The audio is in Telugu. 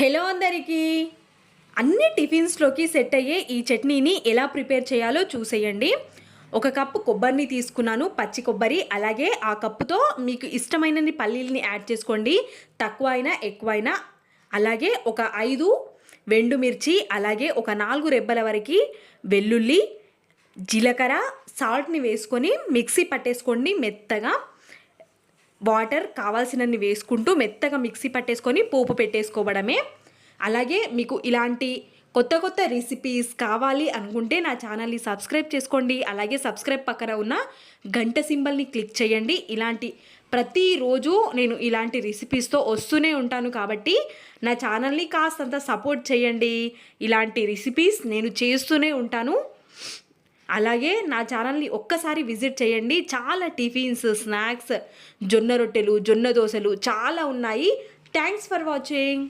హలో అందరికీ. అన్ని టిఫిన్స్‌లోకి సెట్ అయ్యే ఈ చట్నీని ఎలా ప్రిపేర్ చేయాలో చూసేయండి. ఒక కప్పు కొబ్బరిని తీసుకున్నాను, పచ్చి కొబ్బరి. అలాగే ఆ కప్పుతో మీకు ఇష్టమైనన్ని పల్లీలని యాడ్ చేసుకోండి. తక్కువ అయినా, ఎక్కువైనా. అలాగే ఒక 5 ఎండుమిర్చి, అలాగే ఒక 4 రెబ్బల వరకి వెల్లుల్లి, జీలకర్ర, సాల్ట్‌ని వేసుకొని మిక్సీ పట్టేసుకోండి మెత్తగా. వాటర్ కావాల్సినన్ని వేసుకుంటూ మెత్తగా మిక్సీ పట్టేసుకొని పోపు పెట్టేసుకోవడమే. అలాగే మీకు ఇలాంటి కొత్త కొత్త రెసిపీస్ కావాలి అనుకుంటే నా ఛానల్ని సబ్స్క్రైబ్ చేసుకోండి. అలాగే సబ్స్క్రైబ్ పక్కన ఉన్న గంట సింబల్ని క్లిక్ చేయండి. ప్రతిరోజు నేను ఇలాంటి రెసిపీస్తో వస్తూనే ఉంటాను కాబట్టి నా ఛానల్ని కాస్తంత సపోర్ట్ చేయండి. ఇలాంటి రెసిపీస్ నేను చేస్తూనే ఉంటాను. అలాగే నా ఛానల్ని ఒక్కసారి విజిట్ చేయండి. చాలా టిఫిన్స్, స్నాక్స్, జొన్న రొట్టెలు, జొన్న దోశలు చాలా ఉన్నాయి. Thanks for watching.